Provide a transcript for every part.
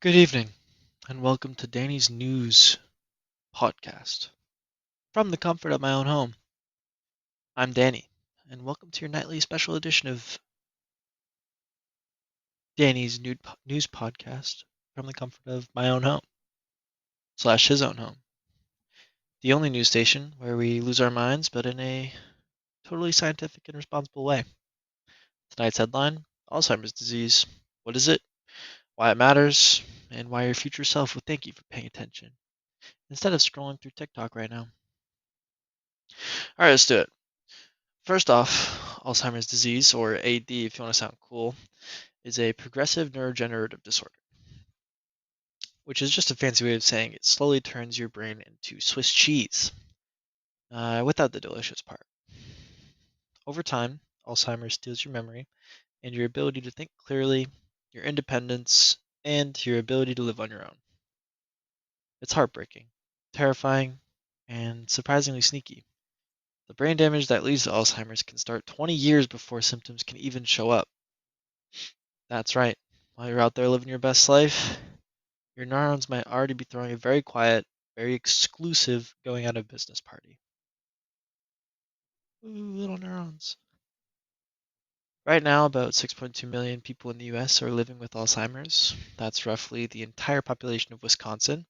Good evening, and welcome to Danny's News podcast. From the comfort of my own home, I'm Danny, and welcome to your nightly special edition of Danny's News podcast from the comfort of my own home, slash his own home. The only news station where we lose our minds, but in a totally scientific and responsible way. Tonight's headline: Alzheimer's disease. What is it? Why it matters? And why your future self would thank you for paying attention instead of scrolling through TikTok right now. All right, let's do it. First off, Alzheimer's disease, or AD if you want to sound cool, is a progressive neurodegenerative disorder, which is just a fancy way of saying it slowly turns your brain into Swiss cheese, without the delicious part. Over time, Alzheimer's steals your memory and your ability to think clearly, your independence, and your ability to live on your own. It's heartbreaking, terrifying, and surprisingly sneaky. The brain damage that leads to Alzheimer's can start 20 years before symptoms can even show up. That's right. While you're out there living your best life, your neurons might already be throwing a very quiet, very exclusive going out of business party. Ooh, little neurons. Right now, about 6.2 million people in the US are living with Alzheimer's. That's roughly the entire population of Wisconsin,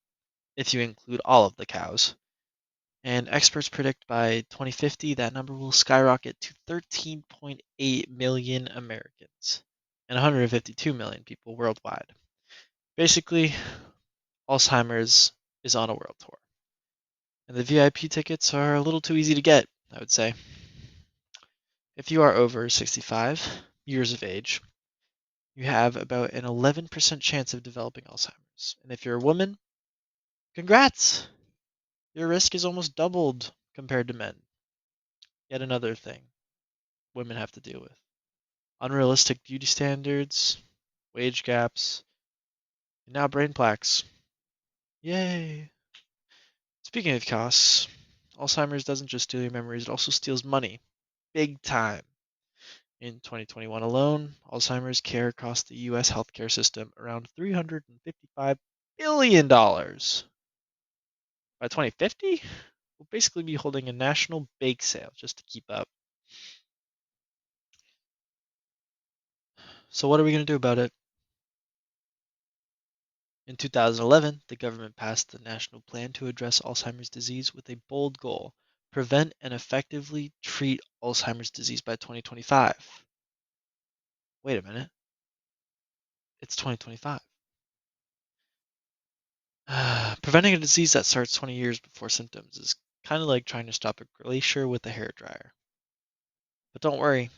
if you include all of the cows. And experts predict by 2050 that number will skyrocket to 13.8 million Americans and 152 million people worldwide. Basically, Alzheimer's is on a world tour. And the VIP tickets are a little too easy to get, I would say. If you are over 65 years of age, you have about an 11% chance of developing Alzheimer's. And if you're a woman, congrats! Your risk is almost doubled compared to men. Yet another thing women have to deal with: unrealistic beauty standards, wage gaps, and now brain plaques. Yay! Speaking of costs, Alzheimer's doesn't just steal your memories, it also steals money. Big time. In 2021 alone, Alzheimer's care cost the US healthcare system around $355 billion. By 2050, we'll basically be holding a national bake sale just to keep up. So, what are we going to do about it? In 2011, the government passed the National Plan to Address Alzheimer's Disease with a bold goal: prevent and effectively treat Alzheimer's disease by 2025. Wait a minute, it's 2025. Preventing a disease that starts 20 years before symptoms is kind of like trying to stop a glacier with a hairdryer. But don't worry,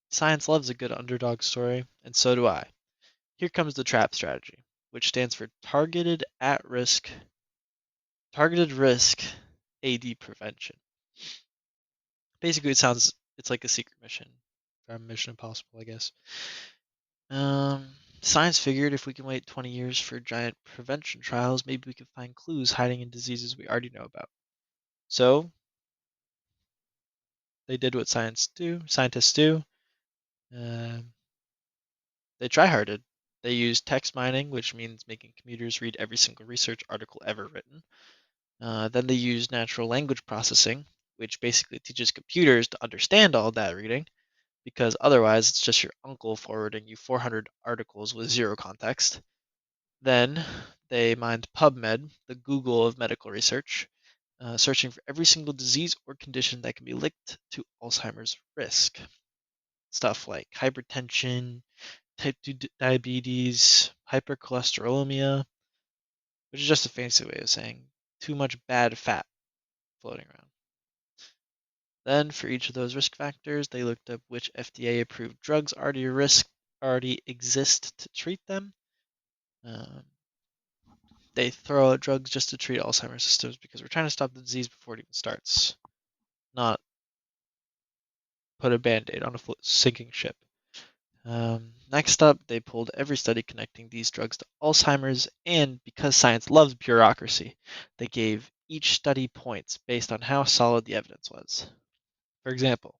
science loves a good underdog story, and so do I. Here comes the TRAP strategy, which stands for Targeted Risk AD Prevention. Basically, it's like a secret mission from Mission Impossible, I guess. Science figured if we can wait 20 years for giant prevention trials, maybe we can find clues hiding in diseases we already know about. So they did what scientists do. They tryharded. They used text mining, which means making computers read every single research article ever written. Then they used natural language processing, which basically teaches computers to understand all that reading, because otherwise it's just your uncle forwarding you 400 articles with zero context. Then they mined PubMed, the Google of medical research, searching for every single disease or condition that can be linked to Alzheimer's risk. Stuff like hypertension, type 2 diabetes, hypercholesterolemia, which is just a fancy way of saying too much bad fat floating around. Then, for each of those risk factors, they looked up which FDA-approved drugs already exist to treat them. They throw out drugs just to treat Alzheimer's symptoms because we're trying to stop the disease before it even starts, not put a band-aid on a sinking ship. Next up, they pulled every study connecting these drugs to Alzheimer's, and because science loves bureaucracy, they gave each study points based on how solid the evidence was. For example,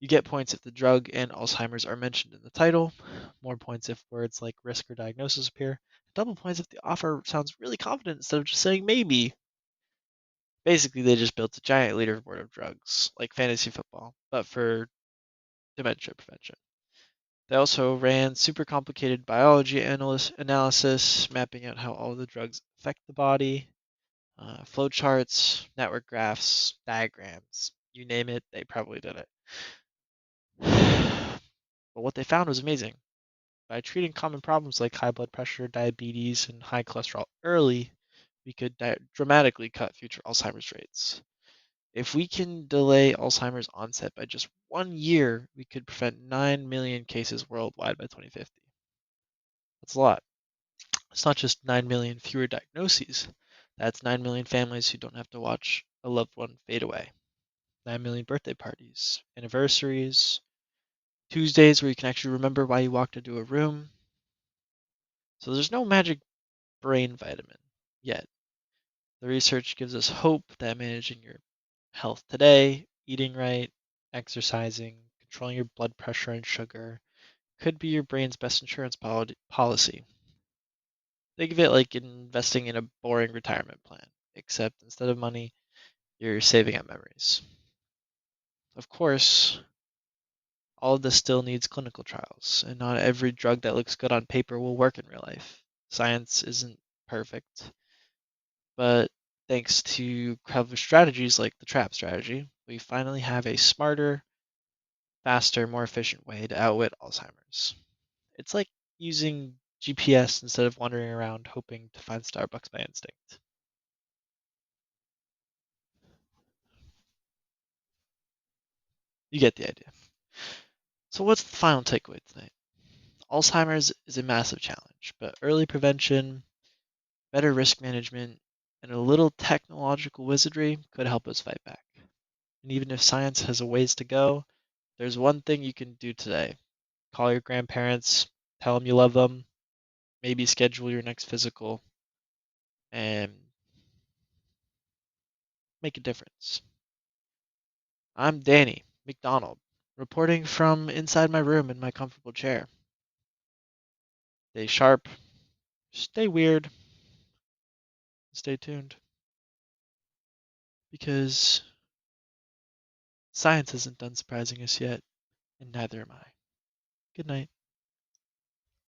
You get points if the drug and Alzheimer's are mentioned in the title, more points if words like risk or diagnosis appear, double points if the offer sounds really confident instead of just saying maybe. Basically, they just built a giant leaderboard of drugs, like fantasy football, but for dementia prevention. They also ran super complicated biology analysis, mapping out how all the drugs affect the body, flowcharts, network graphs, diagrams, you name it, they probably did it. But what they found was amazing. By treating common problems like high blood pressure, diabetes, and high cholesterol early, we could dramatically cut future Alzheimer's rates. If we can delay Alzheimer's onset by just 1 year, we could prevent 9 million cases worldwide by 2050. That's a lot. It's not just 9 million fewer diagnoses. That's 9 million families who don't have to watch a loved one fade away. 9 million birthday parties, anniversaries, Tuesdays where you can actually remember why you walked into a room. So there's no magic brain vitamin yet. The research gives us hope that managing your health today, eating right, exercising, controlling your blood pressure and sugar, could be your brain's best insurance policy. Think of it like investing in a boring retirement plan, except instead of money, you're saving up memories. Of course, all of this still needs clinical trials, and not every drug that looks good on paper will work in real life. Science isn't perfect, but thanks to clever strategies like the trap strategy, we finally have a smarter, faster, more efficient way to outwit Alzheimer's. It's like using GPS instead of wandering around hoping to find Starbucks by instinct. You get the idea. So, what's the final takeaway tonight? Alzheimer's is a massive challenge, but early prevention, better risk management, and a little technological wizardry could help us fight back. And even if science has a ways to go, there's one thing you can do today. Call your grandparents, tell them you love them, maybe schedule your next physical, and make a difference. I'm Danny McDonald, reporting from inside my room in my comfortable chair. Stay sharp, stay weird, stay tuned, because science isn't done surprising us yet, and neither am I. Good night.